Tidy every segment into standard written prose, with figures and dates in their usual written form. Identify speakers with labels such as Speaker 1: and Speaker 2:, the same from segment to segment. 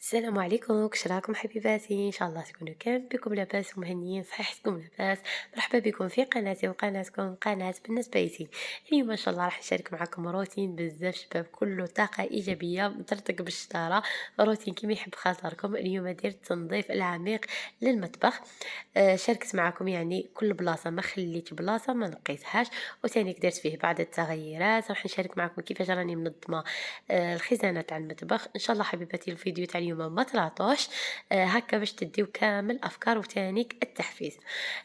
Speaker 1: السلام عليكم، كيش راكم حبيباتي؟ ان شاء الله تكونوا كامل بكم لاباس ومهنيين، صحتكم لاباس. مرحبا بكم في قناتي وقناتكم قناة بالنسبة لي. اليوم ان شاء الله راح نشارك معكم روتين بزاف شباب، كله طاقة ايجابية مطرطق بالشطارة. روتين كيما يحب خاطركم. اليوم درت التنظيف العميق للمطبخ. شاركت معكم يعني كل بلاصة ما خليت بلاصة ما نقيتهاش، وثاني درت فيه بعض التغييرات. راح نشارك معكم كيفاش راني منظمة الخزانة تاع المطبخ. ان شاء الله حبيباتي الفيديو تاع اليوم ما طلعتوش هكا باش تديو كامل افكار وتانيك التحفيز.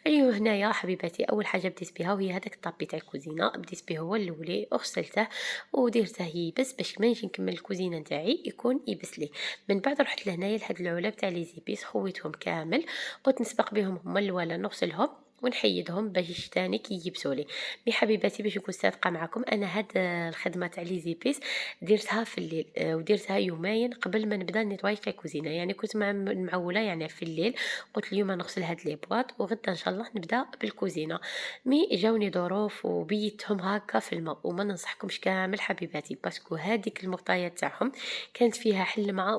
Speaker 1: اليوم هنايا حبيباتي اول حاجه بديت بها وهي هذاك الطابي تاع الكوزينه، بديت به هو الاولي وغسلته وديرته يبس باش ما نجي نكمل الكوزينه نتاعي يكون يبس لي. من بعد رحت لهنايا لهاد العلب تاع لي زيبيس، خويتهم كامل، قلت نسبق بهم هما الاولى نغسلهم ونحيدهم باش تاني كي يبسوا لي. مي حبيباتي باش نكون صادقه معكم، انا هاد الخدمه تاع لي زيبيس درتها في الليل، ودرتها يومين قبل ما نبدا النيطواج تاع الكوزينه. يعني كنت معوله يعني في الليل، قلت اليوم نغسل هاد لي بواط وغدا ان شاء الله نبدا بالكوزينه. مي جاوني ظروف وبيتهم هكا في الماء، وما ننصحكمش كامل حبيباتي باسكو هذيك المغطيات تاعهم كانت فيها حلمعه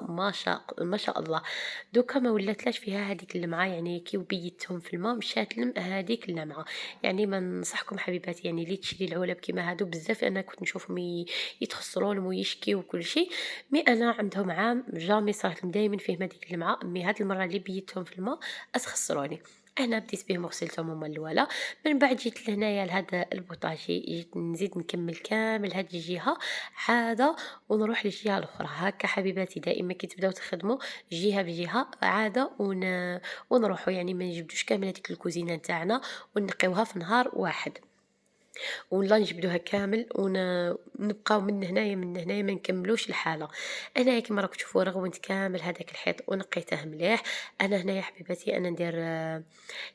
Speaker 1: ما شاء الله. دوكا ما ولاتلاش فيها هذيك اللمعه، يعني كي وبيتهم في الماء مشات لم هذيك اللمعه. يعني ما ننصحكم حبيباتي يعني اللي تشري العلب كيما هادو بزاف، انا كنت نشوفهم يتخسرون ويشكي وكل شيء. مي انا عندهم عام جامي صارت لهم دائما فيه هذيك المعة، مي هاد المره اللي بيتهم في الماء اتخسروني. انا بديت بهم وغسلتهم هما الاولى. من بعد جيت لهنايا لهذا البوطاجي، جيت نزيد نكمل كامل هاد الجهه عاده ونروح للجهه الاخرى. هكا حبيباتي دائما كي تبداو تخدموا جهه بجهه عاده ونروحوا، يعني ما نجبدوش كامل هذيك الكوزينه نتاعنا ونقيوها في نهار واحد ولا نجبدوها كامل ونبقاو من هنايا ما نكملوش الحاله. انا كيما راكم تشوفوا رغونت كامل هذاك الحيط ونقيته مليح. انا هنايا حبيباتي انا ندير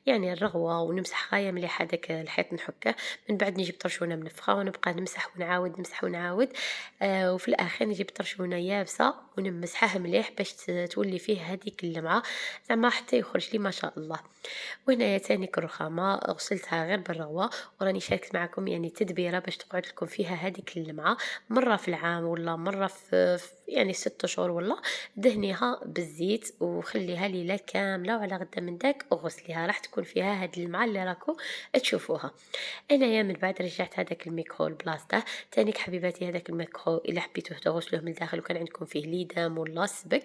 Speaker 1: يعني الرغوه ونمسح غايه مليح هذاك الحيط نحكه. من بعد نجيب طرشونه منفخه ونبقى نمسح ونعاود نمسح ونعاود. وفي الاخير نجيب طرشونه يابسه ونمسحها مليح باش تولي فيه هذيك اللمعه، زعما حتى يخرج لي ما شاء الله. وهنايا تاني الرخامة غسلتها غير بالرغوة، وراني شاركت معكم يعني تدبيرة باش تقعد لكم فيها هذيك اللمعة مرة في العام ولا مرة يعني 6 شهور، ولا دهنيها بالزيت وخليها ليلة كاملة، وعلى غدا من داك غسليها راح تكون فيها هاد اللمعة اللي راكو تشوفوها. انايا من بعد رجعت هذاك الميكرو لبلاصته. تانيك حبيباتي هذاك الميكرو الا حبيتوه تغسلوه من الداخل وكان عندكم فيه ليدام ولا سبك،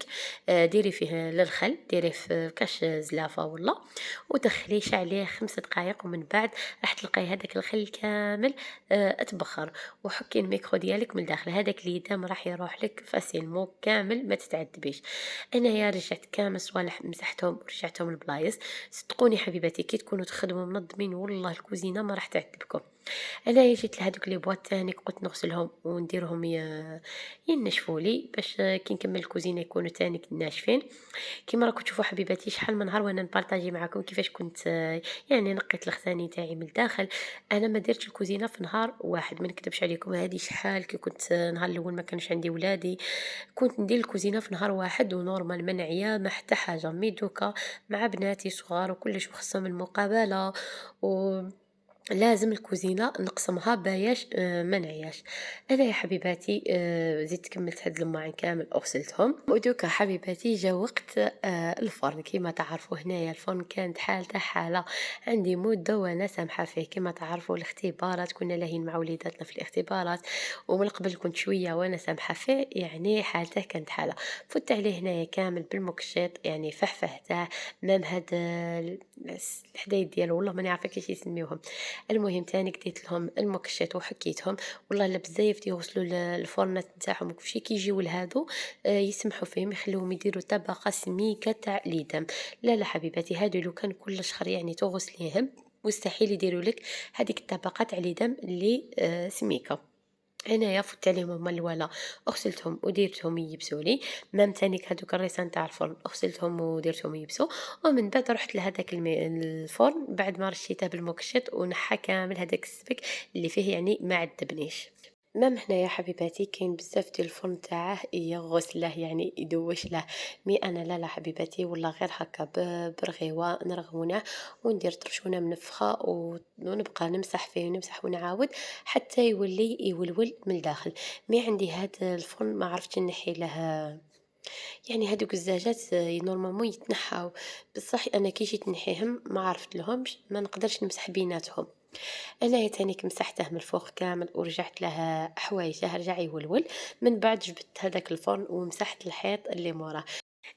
Speaker 1: ديري فيه للخل، ديريه في كاش زلافة ولا، ودخليه شعليه 5 دقائق. ومن بعد راح تلقاي هذاك الخل كامل اتبخر. وحكي الميكرو ديالك من الداخل، هذاك اليدام راح يروح لك فاسيلمو كامل ما تتعذبيش. انايا رجعت كامل صوالح مسحتهم ورجعتهم البلايص. صدقوني حبيباتي كي تكونوا تخدموا منظمين والله الكوزينه ما راح تعذبكم. انايا جيت لهذوك لي بواط تاني قلت نغسلهم ونديرهم ينشفوا لي باش كي نكمل الكوزينه يكونوا تاني ناشفين. كيما راكم تشوفوا حبيباتي شحال من نهار وانا نبارطاجي معكم كيفاش كنت يعني نقيت الخزاني تاعي من الداخل. انا ما درتش الكوزينه في نهار واحد، ما نكذبش عليكم. هذه شحال كي كنت نهار الاول ما كانش عندي ولادي كنت ندير الكوزينه في نهار واحد ونورمال ما نعيا ما حتى حاجه. مي دوكا مع بناتي صغار وكلش وخصهم المقابله لازم الكوزينة نقسمها باياش ما نعياش. انا يا حبيباتي زدت كملت هاد الماعن كامل وغسلتهم. ودوكا حبيباتي جا وقت الفرن. كيما تعرفوا هنايا الفرن كانت حالته حالة عندي مدة وانا سامحة فيه. كيما تعرفوا الاختبارات كنا لاهين مع وليداتنا في الاختبارات، ومن قبل كنت شوية وانا سامحة فيه، يعني حالته كانت حالة. فت عليه هنايا كامل بالمكشط يعني فحفحته. مام هاد الحدايد ديالو والله ماني عارفة كيفاش يسميوهم. المهم تاني كديت لهم المكشط وحكيتهم. والله لا بزاف يغسلوا الفرنات نتاعهم وكلشي كي يجيو لهادو يسمحوا فيهم يخليوهم يديروا طبقه سميكه تاع ليدم. لا لا حبيباتي هادو لو كان كل شهر يعني تغسليهم مستحيل يديروا لك هذيك الطبقه تاع ليدم اللي سميكه. انايا فت عليهم هما الولا غسلتهم وديرتهم يبسوا لي. مام تانيك هادوك الريسان تاع الفرن غسلتهم وديرتهم يبسوا. ومن بعد رحت لهداك الفرن بعد ما رشيته بالمكشط ونحى كامل هداك السبك اللي فيه يعني ما عذبنيش. مام هنايا حبيباتي كاين بزاف ديال الفرن تاعه يغسله يعني يدوش له. مي انا لا لا حبيباتي والله غير هكا برغيوه نرغونه وندير طرشونه منفخه ونبقى نمسح فيه ونمسح ونعاود حتى يولي يولول من الداخل. مي عندي هاد الفرن ما عرفتش نحي له يعني هادوك الزجاجات نورمالمون يتنحاو، بصح أنا كي جيت نحيهم ما عرفتلهمش ما نقدرش نمسح بيناتهم. أنايا تانيك مسحته من الفوق كامل ورجعت له حوايجه رجع يولول، من بعد جبت هذاك الفرن ومسحت الحيط اللي موراه.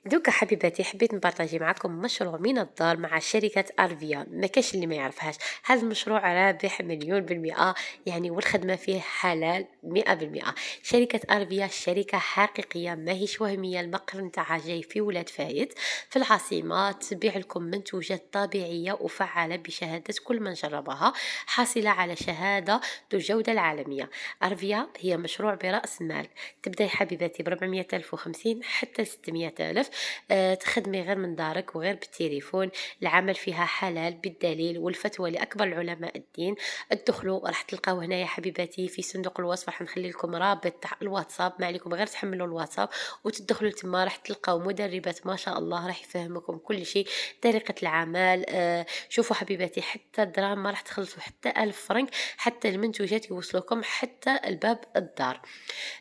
Speaker 1: دوكا حبيباتي حبيت نبارطاجي معكم مشروع من الدار مع شركة أرفيا، ما كاش اللي ما يعرفهاش. هذا المشروع رابح مليون بالمئة، يعني والخدمة فيه حلال 100%. شركة أرفيا شركة حقيقية ماهيش وهمية، المقر نتاعها جاي في ولاد فايد في العاصمة، تبيع لكم منتوجات طبيعية وفعالة بشهادة كل من جربها، حاصلة على شهادة ذو الجودة العالمية. أرفيا هي مشروع برأس مال، تبدأي حبيباتي ب400 ألف و50 حتى 600 ألف. تخدمي غير من دارك وغير بالتليفون. العمل فيها حلال بالدليل والفتوى لأكبر العلماء الدين. ادخلوا راح تلقاو هنا يا حبيباتي في صندوق الوصف، راح نخلي لكم رابط تاع الواتساب، ما عليكم غير تحملوا الواتساب وتدخلوا تما، راح تلقاو مدربات ما شاء الله راح يفهمكم كل شيء، طريقة العمل. شوفوا حبيباتي حتى الدراهم ما راح تخلصوا حتى 1000 فرنك، حتى المنتوجات يوصلوكم حتى الباب الدار.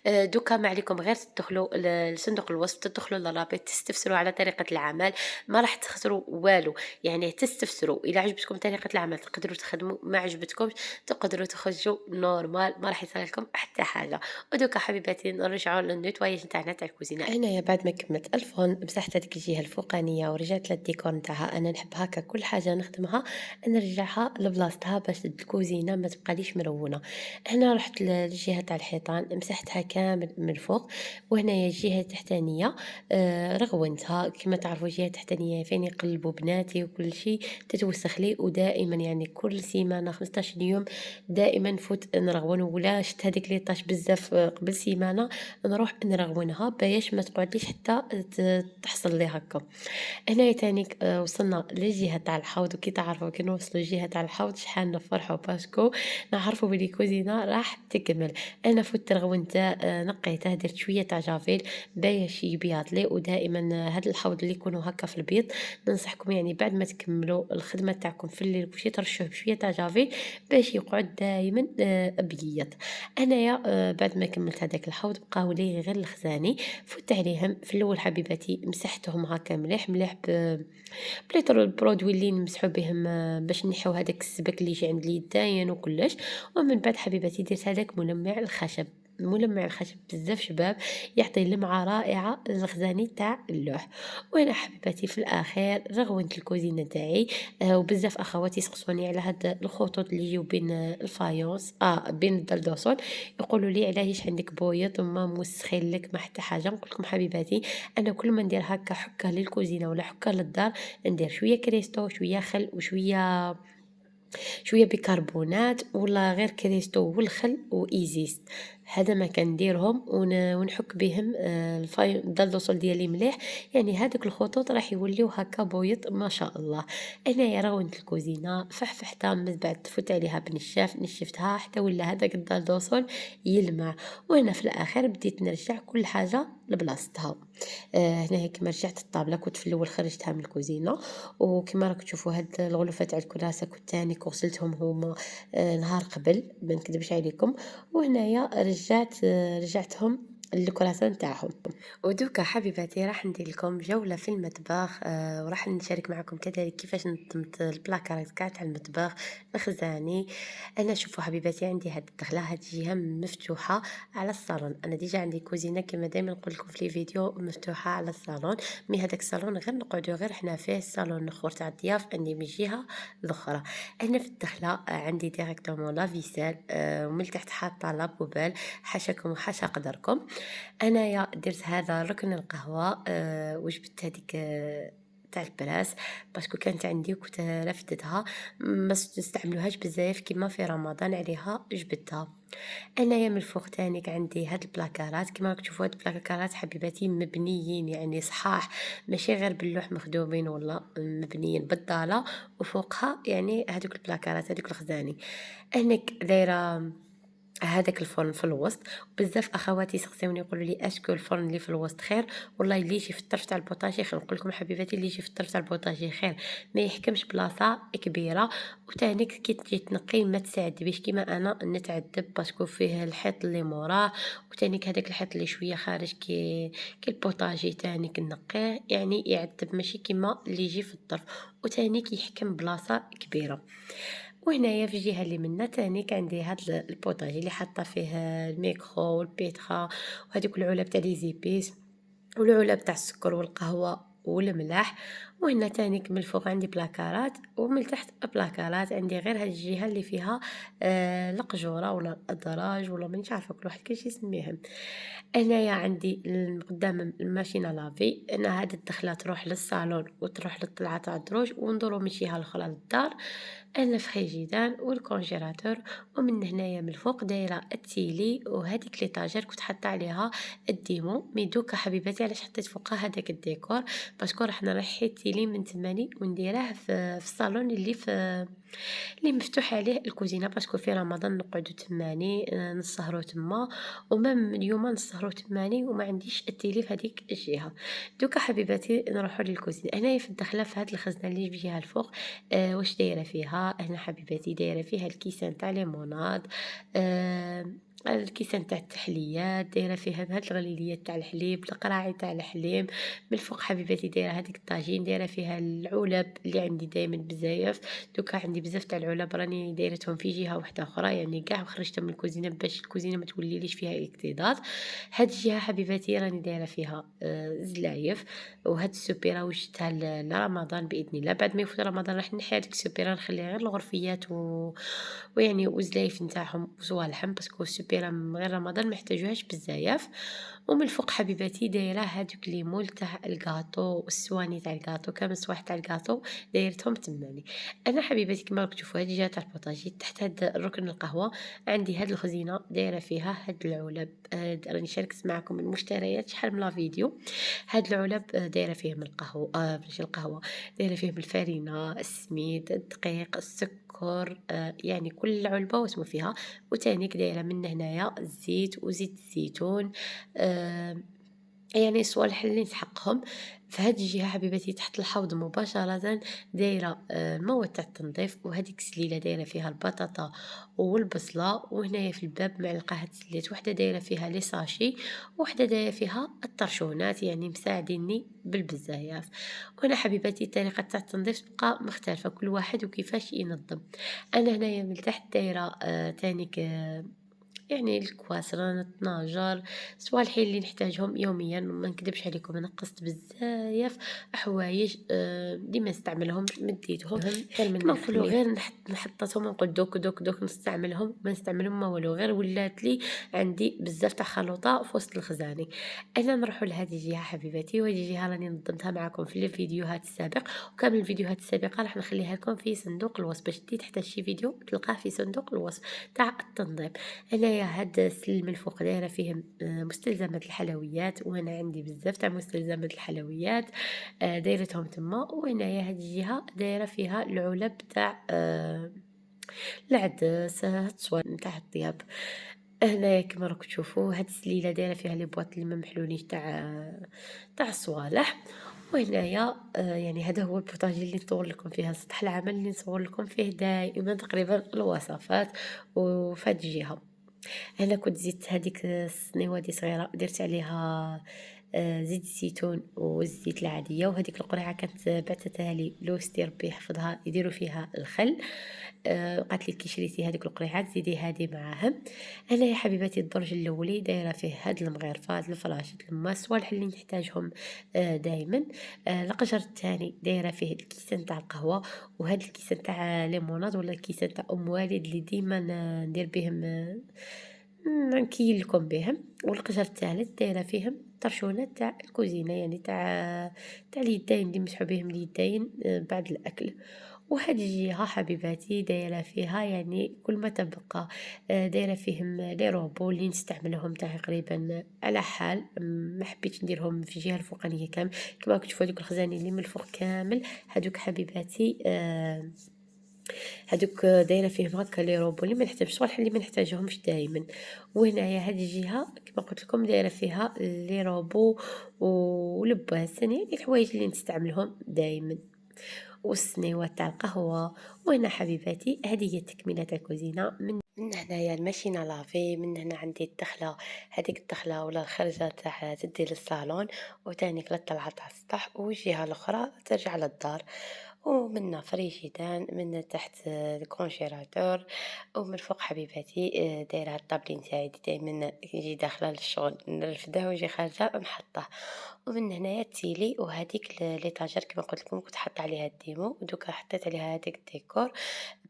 Speaker 1: دوكا ما عليكم غير تدخلوا لصندوق الوصف، تدخلوا للرابط، تستفسروا على طريقة العمل، ما راح تخسروا والو. يعني تستفسروا إذا عجبتكم طريقة العمل تقدروا تخدموا، ما عجبتكمش تقدروا تخرجوا نورمال، ما راح يصير لكم حتى حاجة. ودوكا حبيباتي نرجعوا للنيتواياج نتاعنا تاع الكوزينة. هنايا بعد ما كملت الفرن مسحت هذيك الجهة الفوقانية ورجعت للديكور نتاعها. أنا نحب هكا كل حاجة نخدمها نرجعها لبلاصتها باش الكوزينة ما تبقاليش مرونة. هنا رحت للجهة تاع الحيطان مسحتها كامل من الفوق، وهنايا الجهة التحتانية رغونتها كما تعرفوا. الجهة التحتانية فين يقلبوا بناتي وكل شيء تتوسخ لي، ودائما يعني كل سيمانة 15 يوم دائما نفوت نرغون، ولا شت هذيك لي طاش بزاف قبل سيمانة نروح نرغونها باش ما تقعدليش حتى تحصل لي هكا. هنايا تانيك وصلنا للجهة تاع الحوض، وكي تعرفوا كي نوصلوا للجهة تاع الحوض شحال نفرحوا باسكو نعرفوا بلي كوزينة راح تكمل. انا فوت رغونته نقيته درت شويه تاع جافيل باش يبيض لي، ودائما هذا الحوض اللي يكونوا هكا في البيض ننصحكم يعني بعد ما تكملوا الخدمه تاعكم في الليل كلشي ترشوه بشويه تاع جافيل باش يقعد دائما ابيض. انايا بعد ما كملت هذاك الحوض بقاو لي غير الخزاني، فوت عليهم في الاول حبيباتي مسحتهم هكا مليح مليح بليتر البرودوي اللي نمسحوا بهم باش نحيو هذاك السبك اللي يجي عند اليدين وكلش. ومن بعد حبيباتي درت هذاك ملمع الخشب، ملمع الخشب بزاف شباب يعطي لمعة رائعة للخزاني تاع اللوح. وانا حبيباتي في الاخير رغونت الكوزينه تاعي. وبزاف اخواتي يسقسوني على هاد الخطوط اللي يجيو بين الفايونس بين الدلدوسون، يقولوا لي علاش عندك بويض وما موسخين لك ما حتى حاجه. نقول لكم حبيباتي انا كل ما ندير هكا حكه للكوزينه ولا حكه للدار ندير شويه كريستو شويه خل وشويه بيكربونات ولا غير كريستو والخل وايزيست. هذا ما كنديرهم ونحك بهم الدلدوصل ديالي مليح، يعني هذوك الخطوط راح يوليو هكا بويض ما شاء الله. انايا رغونت الكوزينه فحفحتها، من بعد تفوت عليها بنشاف نشفتها حتى ولا هذاك الدلدوصل يلمع. وانا في الاخر بديت نرجع كل حاجه لبلاصتها. هنايا كيما رجعت الطابله كنت في الاول خرجتها من الكوزينه، وكما راك تشوفوا هاد الغلفه تاع الكراسه كنت تاني غسلتهم هما نهار قبل ما نكذبش عليكم. وهنايا رجعتهم الكراسة نتاعهم. ودوكا حبيباتي راح ندير لكم جولة في المطبخ، وراح نشارك معكم كذلك كيفاش نظمت البلاكارات كاع تاع المطبخ الخزاني. انا شوفوا حبيباتي عندي هاد الدخله هاد الجهه مفتوحه على الصالون. انا ديجا عندي كوزينه كما دائما نقول لكم في لي فيديو مفتوحه على الصالون، مي هذاك الصالون غير نقعدوا غير حنا فيه، الصالون الاخر تاع الضياف عندي من الجهه الاخرى. انا في الدخله عندي ديريكتومون لافيسيل، ومن تحت حاطه لابوبال، حاشاكم وحاشا قدركم. انايا درت هذا ركن القهوه، وجبت هذيك تاع البلاس باسكو كانت عندي وكنت رفدتها ما نستعملوهاش بزاف كيما في رمضان، عليها جبتها. انايا من الفوق تانيك عندي هاد البلاكارات كيما راك تشوفوا، هاد البلاكارات حبيباتي مبنيين يعني صحاح، ماشي غير باللوح مخدومين ولا مبنيين بالضاله، وفوقها يعني هذوك البلاكارات هذوك الخزاني. هناك دايره هذاك الفرن في الوسط. بزاف اخواتي يسقسيوني يقولوا لي اسكو الفرن اللي في الوسط خير؟ والله اللي يجي في الطرف تاع البوطاجي خير. نقول لكم حبيباتي اللي يجي في الطرف تاع البوطاجي خير، ما يحكمش بلاصه كبيره، وتاني كي تجي تنقي ما تساعد بيش كيما انا نتعذب باسكو فيه الحيط اللي موراه، وتاني هذاك الحيط اللي شويه خارج كي البوطاجي تاني كنقيه، يعني يعذب ماشي كيما اللي يجي في الطرف، وتاني يحكم بلاصه كبيره. وهنايا في الجهة اللي منا تاني كان عندي هاد البوطاجي اللي حاطة فيه الميكرو والبيترا وهذوك العلب تاع لي زيبيس والعلب تاع السكر والقهوة والملح. وهنا تاني من الفوق عندي بلاكارات، ومن تحت بلاكارات عندي غير هاد الجهة اللي فيها القجورة ولا الأدراج ولا مانيش عارفة كل واحد كيفاش يسميهم. هنايا عندي قدام الماشينة لافي، انا هاد الدخلة تروح للصالون وتروح للطلعة تاع الدروج وندورو من الجهة الاخرى للدار. انا الفريجيدان والكونجيلاتور، ومن هنايا من الفوق دايره التيلي وهذيك ليطاجير كنت حاطه عليها الديمو. مي دوكا حبيباتي علاش حطيت فوقها هذاك الديكور؟ باسكو راح نرحي التيلي من تماني ونديره في الصالون اللي مفتوح عليه الكوزينه، باسكو في رمضان نقعدو تماني نسهرو تما، ومام اليوم نسهرو تماني وما عنديش التيلي في هذيك الجهه. دوكا حبيباتي نروحو للكوزينه. هنايا في الدخله في هاد الخزنه اللي بجهه الفوق واش دايره فيها هنا حبيباتي؟ دايره فيها الكيسان تاع ليموناد، الكيسان تاع التحليات، دايره فيها هاد الغليليات تاع الحليب، القراعي تاع الحليب. من الفوق حبيباتي دايره هذيك الطاجين، دايره فيها العلب اللي عندي دائما بزاف. دوكا عندي بزاف تاع العلب راني دايرتهم في جهه واحده اخرى، يعني كاع خرجتهم من الكوزينه باش الكوزينه ما توليليش فيها اكتظاظ. هاد الجهه حبيباتي راني دايره فيها زلايف، وهاد السوبيره وجدتها لرمضان باذن الله. بعد ما يفوت رمضان راح نحي هذيك السوبيره نخليها غير الغرفيات ويعني وزلايف نتاعهم وصوالحهم، باسكو السوبيره من غير رمضان ما يحتاجوهاش بزاف. ومن الفوق حبيباتي دايره هذوك لي مول تاع الكاطو والصواني تاع الكاطو، كامل صوايح تاع الكاطو دايرتهم تماني. انا حبيباتي كما راك تشوفوا هذه الجهه تاع البوطاجي تحت هاد الركن القهوه عندي هاد الخزينه دايره فيها هاد العلب. راني شاركت معكم المشتريات شحال من لا فيديو. هاد العلب دايره فيهم القهوه، ماشي القهوه، دايره فيهم الفرينه، السميد، الدقيق، السكر، يعني كل علبه واسمو فيها. وتانيك دايره من هنايا الزيت وزيت الزيتون، آه يعني الصوالح اللي نسحقهم. في هذه الجهة حبيبتي تحت الحوض مباشرة دايرة المواد تاع التنظيف، وهذيك السليلة دايرة فيها البطاطا والبصلة. وهنايا في الباب معلقة هاد السليات، وحدة دايرة فيها لي ساشي، وحدة دايرة فيها الطرشونات، يعني مساعديني بالبزاف. وهنا حبيباتي طريقة تاع التنظيف تبقى مختلفة كل واحد وكيفاش ينظم. انا هنايا من تحت دايرة تانيك يعني الكواسران، الطناجر، صوالحي اللي نحتاجهم يوميا. وما نكذبش عليكم انا قصت بزاف حوايج اللي ما نستعملهم مديتهم غير من كما نقولوا غير نحطتهم ونقول دوك دوك دوك نستعملهم ما نستعملهم ما والو، غير ولات لي عندي بزاف تاع خلطه في وسط الخزانه. انا نروحوا لهذه الجهه حبيباتي، وهذه الجهه راني نظمتها معكم في الفيديوهات السابق، وكامل الفيديوهات السابقه راح نخليها لكم في صندوق الوصف، باش تجي تحت شي فيديو تلقاه في صندوق الوصف تاع التنظيم. هنايا هاد السلم الفوق دايره فيه مستلزمات الحلويات، وانا عندي بزاف تاع مستلزمات الحلويات دايرتهم تما. وهنايا هاد الجهه دايره فيها العلب تاع العدس، هاد الصوان تاع الطياب. هنايا كما راكم تشوفوا هاد السليله دايره فيها لي بواط اللي ما محلولينش تاع الصوالح. وهنايا يعني هذا هو البوطاجي اللي نصور لكم فيها سطح العمل اللي نصور لكم فيه دائما تقريبا الوصفات. وفي هاد الجهه أنا كنت زدت هذيك الصنيوة دي صغيرة درت عليها زيت الزيتون والزيت العادية، وهذيك القرعة كانت بعثتها لي لوستي ربي يحفظها يديروا فيها الخل. قالت لي كي شريتي هذيك القريعات زيدي هذه معاهم. انا يا حبيباتي الدرج الاولي دايره فيه هاد المغرفات الفراشات الماس الصوالح اللي نحتاجهم دائما. القجر الثاني دايره فيه الكيسان تاع القهوه، وهاد الكيسان تاع ليموناد ولا الكيسان تاع ام والد اللي ديما ندير بهم نكيل لكم بهم. والقجر الثالث دايره فيهم طرشونات تاع الكوزينه، يعني تاع اليدين اللي مسحوا بهم اليدين بعد الاكل. وهاد الجهة حبيباتي دايرة فيها يعني كل ما تبقى دايرة فيهم لي روبو اللي نستعملهم تقريبا على حال. ما حبيتش نديرهم في الجهة الفوقانية كامل. كما راكم تشوفوا هذوك الخزاني اللي من الفوق كامل هذوك حبيباتي هادوك دايرة فيهم هكا لي روبو اللي ما نحتاج صوالح اللي ما نحتاجهمش دايمًا، وهنايا هاد الجهة كيما قلت لكم دايرة فيها لي روبو ولباس، يعني الحوايج اللي نستعملهم دايمًا. والسنيوات تاع القهوة. وهنا حبيباتي هذه هي تكملة الكوزينة. من هنايا الماشينة لافي، من هنا عندي الدخلة، هذيك الدخلة ولا الخرجة تاع تدي للصالون، وتانيك للطلعة تاع السطح، والجهة الأخرى ترجع للدار. ومنا فريجيدان، من تحت الكونجيلاتور، ومن فوق حبيباتي دايرة هاد الطابلين تاعي دايما يجي داخلة للشغل نرفده ويجي خارجة نحطه. ومن هنايا التيلي، وهذيك ليطاجير كيما قلت لكم كنت حاطة عليها الديمو، ودوكا حطيت عليها هذاك الديكور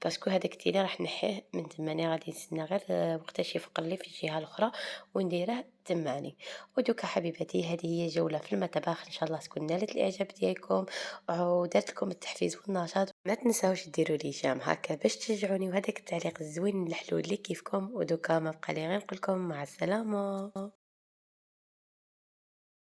Speaker 1: باسكو هذاك التيلي راح نحيه من تماني، غادي نستنى غير وقتاش يفقر لي في الجهة الأخرى ونديره تماني. ودوكا حبيباتي هذه هي جولة في المطبخ، إن شاء الله تكون نالت الإعجاب ديالكم ودارت لكم التحفيز والنشاط. ما تنساوش ديروا لي جيم هكا باش تشجعوني، وهذاك التعليق الزوين الحلول اللي كيفكم. ودوكا ما بقى لي غير نقول لكم مع السلامة.